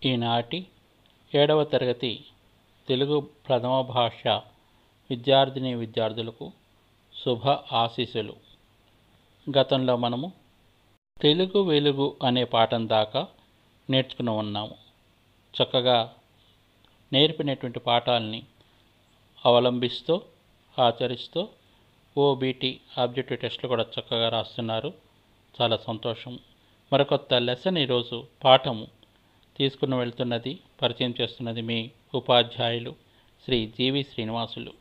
ఈనాటి 7వ తరగతి తెలుగు ప్రథమ భాష విద్యార్థిని విద్యార్థులకు శుభ ఆశీస్సులు. గతంలో మనము తెలుగు వెలుగు అనే పాఠం దాకా నేర్చుకుని ఉన్నాము. చక్కగా నేర్పినటువంటి పాఠాలని అవలంబిస్తూ ఆచరిస్తూ ఓబీటీ ఆబ్జెక్టివ్ టెస్ట్లు కూడా చక్కగా రాస్తున్నారు. చాలా సంతోషం. మరొకొత్త లెసన్ ఈరోజు పాఠము తీసుకుని వెళ్తున్నది, పరిచయం చేస్తున్నది మీ ఉపాధ్యాయులు శ్రీ జీవి శ్రీనివాసులు.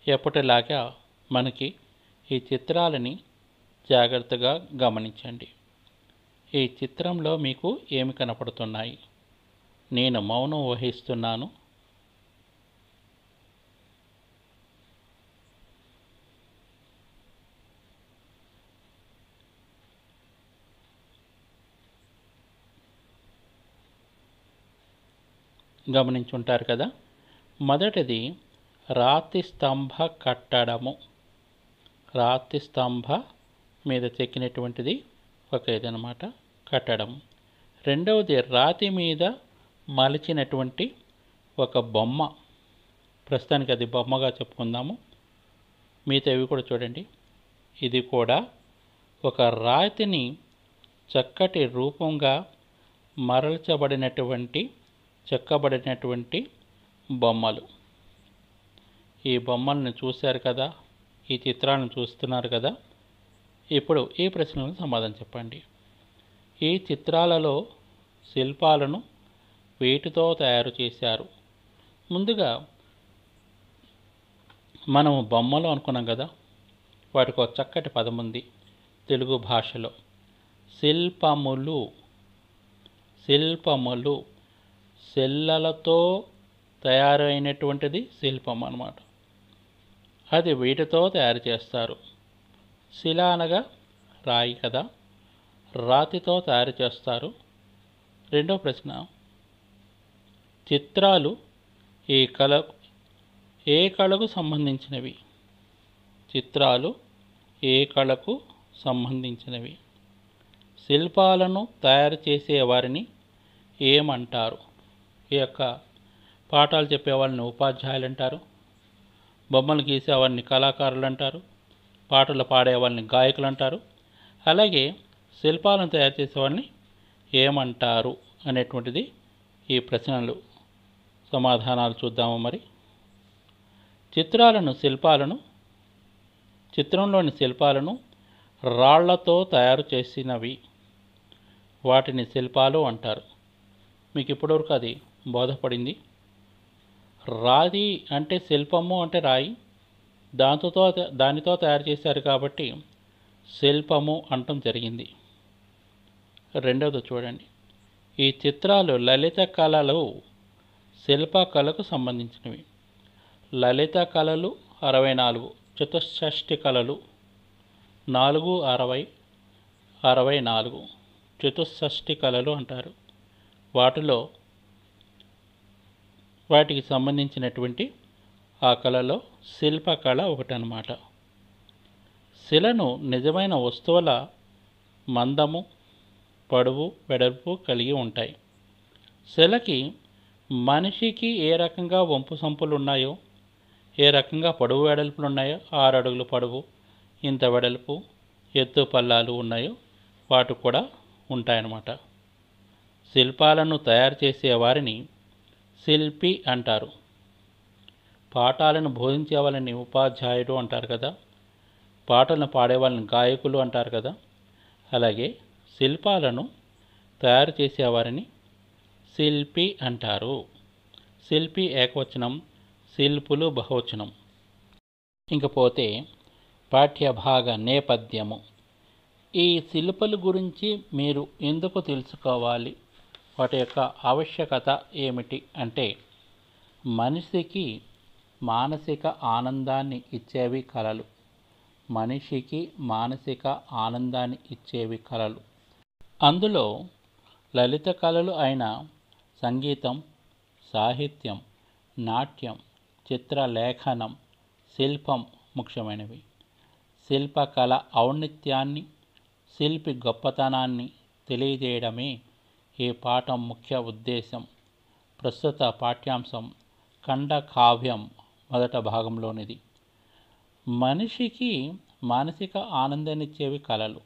ఎప్పటిలాగా మనకి ఈ చిత్రాలని జాగ్రత్తగా గమనించండి. ఈ చిత్రంలో మీకు ఏమి కనపడుతున్నాయి? నేను మౌనం వహిస్తున్నాను. గమనించుంటారు కదా. మొదటిది రాతి స్తంభ కట్టడము. రాతి స్తంభ మీద చెక్కినటువంటిది ఒక ఇదనమాట కట్టడం. రెండవది రాతి మీద మలిచినటువంటి ఒక బొమ్మ. ప్రస్తుతానికి అది బొమ్మగా చెప్పుకుందాము. మిగతావి కూడా చూడండి. ఇది కూడా ఒక రాతిని చక్కటి రూపంగా చెక్కబడినటువంటి బొమ్మలు. ఈ బొమ్మలను చూశారు కదా, ఈ చిత్రాలను చూస్తున్నారు కదా. ఇప్పుడు ఈ ప్రశ్నలకు సమాధానం చెప్పండి. ఈ చిత్రాలలో శిల్పాలను వీటితో తయారు చేశారు. ముందుగా మనము బొమ్మలు అనుకున్నాం కదా, వాటికి ఒక చక్కటి పదం ఉంది తెలుగు భాషలో. శిల్పములు. శిల్పములు శిలలతో తయారైనటువంటిది శిల్పం అన్నమాట. అది వీటితో తయారు చేస్తారు. శిల అనగా రాయి కదా, రాతితో తయారు చేస్తారు. రెండో ప్రశ్న, చిత్రాలు ఏ కళకు సంబంధించినవి? చిత్రాలు ఏ కళకు సంబంధించినవి? శిల్పాలను తయారు చేసేవారిని ఏమంటారు? ఈ యొక్క పాఠాలు చెప్పేవాళ్ళని ఉపాధ్యాయులు అంటారు. బొమ్మలు గీసేవారిని కళాకారులు అంటారు. పాటలు పాడేవాళ్ళని గాయకులు అంటారు. అలాగే శిల్పాలను తయారు చేసేవాళ్ళని ఏమంటారు అనేటువంటిది ఈ ప్రశ్నలు సమాధానాలు చూద్దాము. మరి చిత్రంలోని శిల్పాలను రాళ్లతో తయారు చేసినవి, వాటిని శిల్పాలు అంటారు. మీకు ఇప్పటివరకు అది బోధపడింది. రాతి అంటే శిల్పము అంటే రాయి, దానితో తయారు చేశారు కాబట్టి శిల్పము అంటం జరిగింది. రెండవది చూడండి. ఈ చిత్రాలు లలిత కళలు శిల్పకళకు సంబంధించినవి. లలిత కళలు 64, చతుషష్ఠి కళలు 4, 60, 64 చతుషష్ఠి కళలు అంటారు. వాటికి సంబంధించినటువంటి ఆ కళలో శిల్పకళ ఒకటనమాట. శిలను నిజమైన వస్తువుల మందము, పొడవు, వెడల్పు కలిగి ఉంటాయి. శిలకి మనిషికి ఏ రకంగా వంపు సంపులు ఉన్నాయో, ఏ రకంగా పొడవు వెడల్పులు ఉన్నాయో, 6 అడుగులు పొడవు, ఇంత వెడల్పు, ఎత్తు పల్లాలు ఉన్నాయో వాటికి కూడా ఉంటాయన్నమాట. శిల్పాలను తయారు చేసే వారిని శిల్పి అంటారు. పాఠాలను బోధించే వాళ్ళని ఉపాధ్యాయుడు అంటారు కదా. పాటలను పాడే వాళ్ళని గాయకులు అంటారు కదా. అలాగే శిల్పాలను తయారు చేసేవారిని శిల్పి అంటారు. శిల్పి ఏకవచనం, శిల్పులు బహువచనం. ఇంకపోతే పాఠ్యభాగ నేపథ్యము. ఈ శిల్పాల గురించి మీరు ఎందుకు తెలుసుకోవాలి? వాటి యొక్క ఆవశ్యకత ఏమిటి అంటే, మనిషికి మానసిక ఆనందాన్ని ఇచ్చేవి కళలు. మనిషికి మానసిక ఆనందాన్ని ఇచ్చేవి కళలు. అందులో లలిత కళలు అయిన సంగీతం, సాహిత్యం, నాట్యం, చిత్రలేఖనం, శిల్పం ముఖ్యమైనవి. శిల్పకళ ఔన్నత్యాన్ని, శిల్పి గొప్పతనాన్ని తెలియజేయడమే ఈ పాఠం ముఖ్య ఉద్దేశం. ప్రస్తుత పాఠ్యాంశం ఖండకావ్యం మొదట భాగంలోనిది. మనిషికి మానసిక ఆనందాన్నిచ్చేవి కళలు.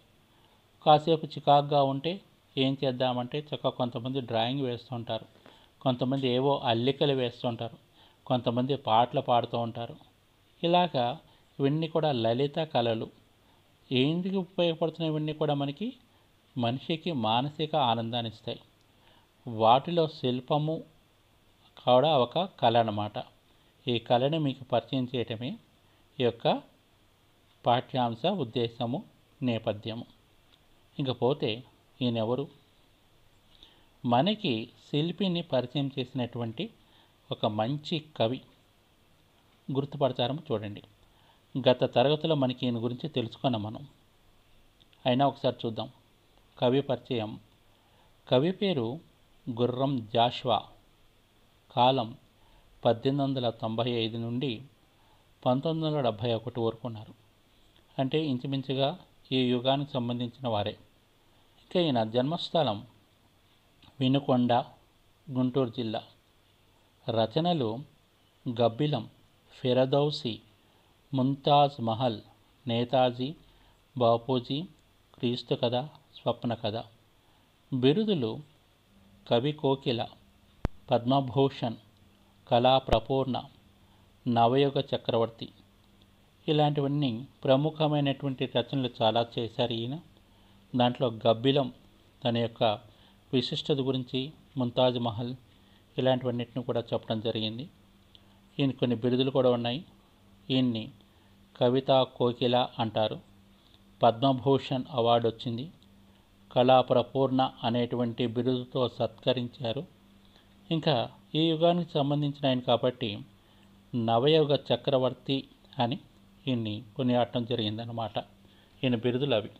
కాసేపు చికాకుగా ఉంటే ఏం చేద్దామంటే కొంతమంది డ్రాయింగ్ వేస్తుంటారు, కొంతమంది ఏవో అల్లికలు వేస్తుంటారు, కొంతమంది పాటలు పాడుతూ ఉంటారు. ఇలాగా ఇవన్నీ కూడా లలిత కళలు. ఏంటికి ఉపయోగపడుతున్నాయి? ఇవన్నీ కూడా మనిషికి మానసిక ఆనందాన్ని ఇస్తాయి. వాటిలో శిల్పము కూడా ఒక కళ అన్నమాట. ఈ కళని మీకు పరిచయం చేయటమే ఈ యొక్క పాఠ్యాంశ ఉద్దేశము, నేపథ్యము. ఇంకపోతే ఈయనెవరు? మనకి శిల్పిని పరిచయం చేసినటువంటి ఒక మంచి కవి. గుర్తుపడతారో చూడండి. గత తరగతిలో మనకి ఈయన గురించి తెలుసుకున్నాం మనం. అయినా ఒకసారి చూద్దాం. కవి పరిచయం. కవి పేరు గుర్రం జాషువా. కాలం 1895 నుండి 1971 వరకు ఉన్నారు. అంటే ఇంచుమించుగా ఈ యుగానికి సంబంధించిన వారే. ఇక ఈయన జన్మస్థలం వినుకొండ, గుంటూరు జిల్లా. రచనలు గబ్బిలం, ఫిరదౌసి, ముంతాజ్ మహల్, నేతాజీ, బాపూజీ, క్రీస్తు కథ, స్వప్న కథ. బిరుదులు కవి కోకిల, పద్మభూషణ్, కళా ప్రపూర్ణ, నవయుగ చక్రవర్తి. ఇలాంటివన్నీ ప్రముఖమైనటువంటి రచనలు చాలా చేశారు ఈయన. దాంట్లో గబ్బిలం తన యొక్క విశిష్టత గురించి, ముంతాజ్ మహల్ ఇలాంటివన్నిటిని కూడా చెప్పడం జరిగింది. ఈయన కొన్ని బిరుదులు కూడా ఉన్నాయి. ఈయన్ని కవితా కోకిల అంటారు. పద్మభూషణ్ అవార్డు వచ్చింది. కళా ప్రపూర్ణ అనేటువంటి బిరుదుతో సత్కరించారు. ఇంకా ఈ యుగానికి సంబంధించిన ఆయన కాబట్టి నవయుగ చక్రవర్తి అని ఈయన్ని కొనియాడటం జరిగిందనమాట. ఈయన బిరుదులు అవి.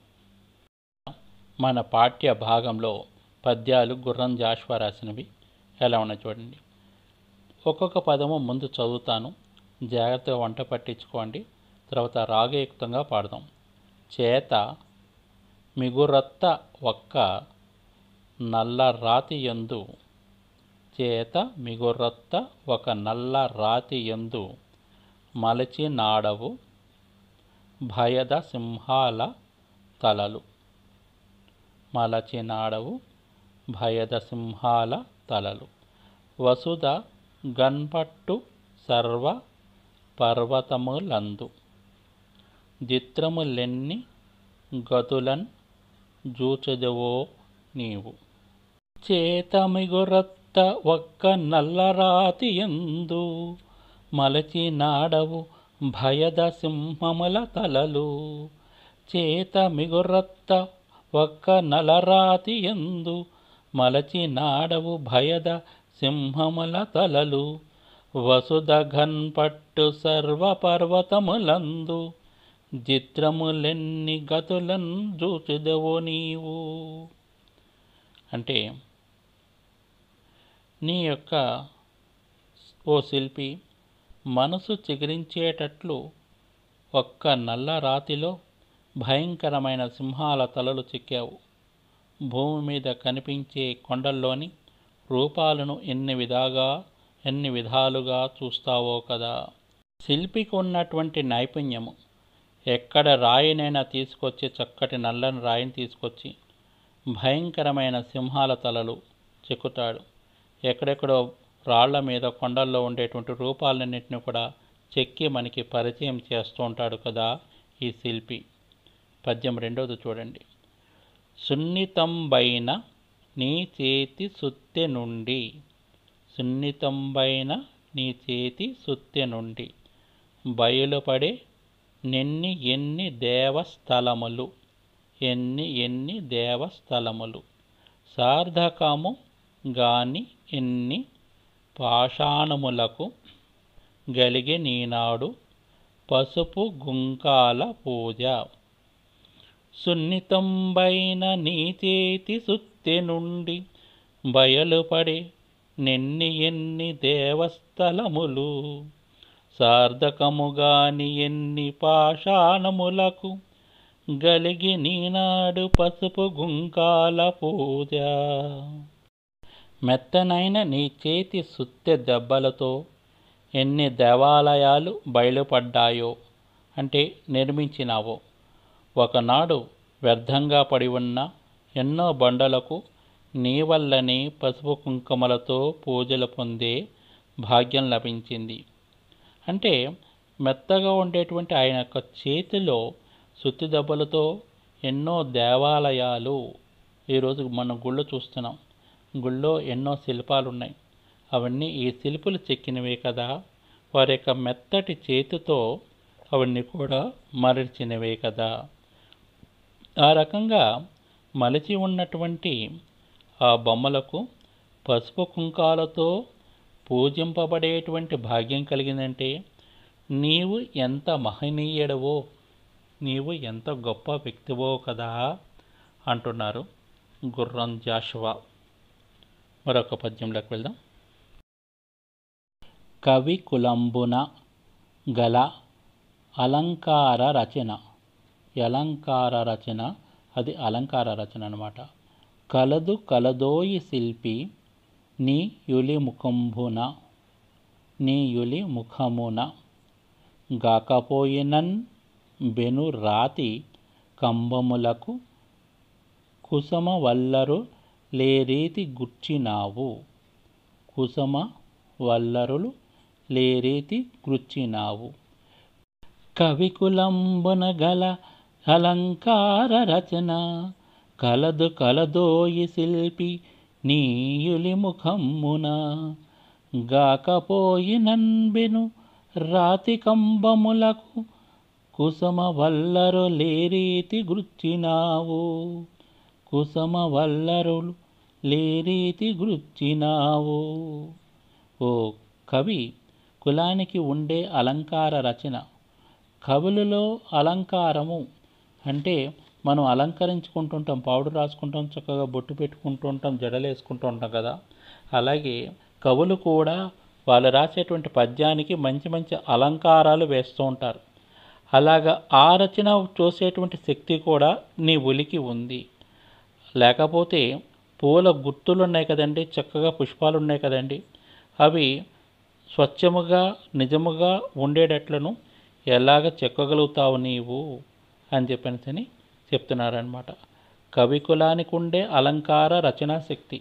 మన పాఠ్య భాగంలో పద్యాలు గుర్రం జాషువా రాసినవి ఎలా ఉన్నాయి చూడండి. ఒక్కొక్క పదము ముందు చదువుతాను, జాగ్రత్తగా వంట పట్టించుకోండి. తర్వాత రాగయుక్తంగా పాడదాం. చేత మిగురత్త ఒక్క నల్ల రాతి యందు, చేత మిగురత్త ఒక నల్ల రాతి యందు మలచి నాడవు భయద సింహాల తలలు. మలచి నాడవు భయద సింహాల తలలు. వసుధ గన్పట్టు సర్వ పర్వతములందు, చిత్రములెన్ని గతులన్ జూచెదవో నీవు. చేతమిగురత్త ఒక్క నల్లరాతి యందు మలచి నాడవు భయద సింహముల తలలు. చేతమిగురత్త ఒక్క నల్లరాతి యందు మలచి నాడవు భయద సింహముల తలలు. వసుధ ఘన్పట్టు సర్వ పర్వతములందు, చిత్రములెన్ని గతులన్ జూచెదవో నీవు. అంటే నీ యొక్క ఓ శిల్పి మనసు చిగురించేటట్లు ఒక్క నల్ల రాతిలో భయంకరమైన సింహాల తలలు చెక్కావు. భూమి మీద కనిపించే కొండల్లోని రూపాలను ఎన్ని విధాలుగా చూస్తావో కదా. శిల్పికి ఉన్నటువంటి నైపుణ్యము. ఎక్కడ రాయినైనా తీసుకొచ్చి, చక్కటి నల్లని రాయిని తీసుకొచ్చి భయంకరమైన సింహాల తలలు చెక్కుతాడు. ఎక్కడెక్కడో రాళ్ల మీద, కొండల్లో ఉండేటువంటి రూపాలన్నింటినీ కూడా చెక్కి మనకి పరిచయం చేస్తూ ఉంటాడు కదా ఈ శిల్పి. పద్యం రెండోది చూడండి. సున్నితంబైన నీ చేతి సుత్తె నుండి, సున్నితంబైన నీ చేతి సుత్తె నుండి బయలుపడే ఎన్ని దేవస్థలములు, ఎన్ని దేవస్థలములు. సార్థకము గాని ఎన్ని పాషాణములకు గలిగే నీనాడు పసుపు గుంకాల పూజ. సున్నితంబైన నీ చేతి సుత్తె నుండి బయలుపడే ఎన్ని దేవస్థలములు. సార్థకముగాని ఎన్ని పాషాణములకు గలిగి నీనాడు పసుపు గుంకాల పూజ. మెత్తనైన నీ చేతి సుత్తె దెబ్బలతో ఎన్ని దేవాలయాలు బయలుపడ్డాయో, అంటే నిర్మించినావో. ఒకనాడు వ్యర్థంగా పడి ఉన్న ఎన్నో బండలకు నీ వల్లనే పసుపు కుంకుమలతో పూజలు పొందే భాగ్యం లభించింది. అంటే మెత్తగా ఉండేటువంటి ఆయన యొక్క చేతిలో సుత్తి దెబ్బలతో ఎన్నో దేవాలయాలు, ఈరోజు మనం గుళ్ళు చూస్తున్నాం, గుళ్ళో ఎన్నో శిల్పాలు ఉన్నాయి, అవన్నీ ఈ శిల్పులు చెక్కినవే కదా. వారి యొక్క మెత్తటి చేతితో అవన్నీ కూడా మరచినవే కదా. ఆ రకంగా మలిచి ఉన్నటువంటి ఆ బొమ్మలకు పసుపు కుంకాలతో పూజింపబడేటువంటి భాగ్యం కలిగిందంటే నీవు ఎంత మహనీయుడవో, నీవు ఎంత గొప్ప వ్యక్తివో కదా అంటున్నారు గుర్రం జాషువా. మరొక పద్యంలోకి వెళ్దాం. కవి కులంబున గల అలంకార రచన. అలంకార రచన, అది అలంకార రచన అన్నమాట. కలదు కలదోయి శిల్పి నీ యులి ముఖంబున, నీ యులి ముఖమున గాకపోయినన్ బెను రాతి కంబములకు కుసమ వల్లరు లేరీతి గుర్చినావు, కుసమ వల్లరులు లేరీతి గుర్చినావు. కవికులంబున గల అలంకార రచన కలదు కలదోయి శిల్పి నీయులి ముఖమ్మున గాకపోయినంబెను రాతి కంబములకు కుసమ వల్లరు లేరీతి గుర్చినావు, కుసమ వల్లరులు లేరీతి గుర్చినావు. ఓ కవి కులానికి ఉండే అలంకార రచన. కవులలో అలంకారము అంటే మనం అలంకరించుకుంటుంటాం, పౌడర్ రాసుకుంటాం, చక్కగా బొట్టు పెట్టుకుంటూ ఉంటాం, జడలు వేసుకుంటూ ఉంటాం కదా. అలాగే కవులు కూడా వాళ్ళు రాసేటువంటి పద్యానికి మంచి మంచి అలంకారాలు వేస్తూ ఉంటారు. అలాగా ఆ రచన చూసేటువంటి శక్తి కూడా నీ ఉలికి ఉంది. లేకపోతే పూల గుర్తులు ఉన్నాయి కదండి, చక్కగా పుష్పాలు ఉన్నాయి కదండి, అవి స్వచ్ఛముగా నిజముగా ఉండేటట్లను ఎలాగ చెక్కగలుగుతావు నీవు అని చెప్పని చెప్తున్నారనమాట. కవి కులానికి ఉండే అలంకార రచనా శక్తి,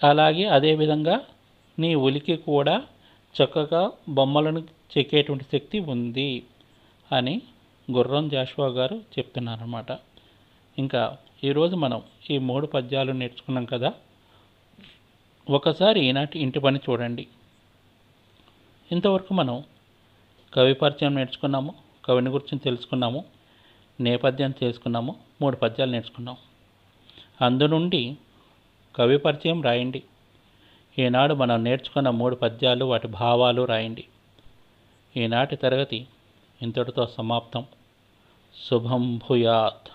అలాగే అదేవిధంగా నీ ఉలికి కూడా చక్కగా బొమ్మలను చెక్కేటువంటి శక్తి ఉంది అని గుర్రం జాషువా గారు చెప్తున్నారన్నమాట. ఇంకా ఈరోజు మనం ఈ 3 పద్యాలు నేర్చుకున్నాం కదా. ఒకసారి ఈనాటి ఇంటి పని చూడండి. ఇంతవరకు మనం కవి పరిచయం నేర్చుకున్నాము, కవిని గురించి తెలుసుకున్నాము, నేపథ్యం తెలుసుకున్నాము, 3 పద్యాలు నేర్చుకున్నాము. అందు నుండి కవి పరిచయం రాయండి. ఈనాడు మనం నేర్చుకున్న 3 పద్యాలు, వాటి భావాలు రాయండి. ఈనాటి తరగతి ఇంతటితో సమాప్తం. శుభం భూయాత్.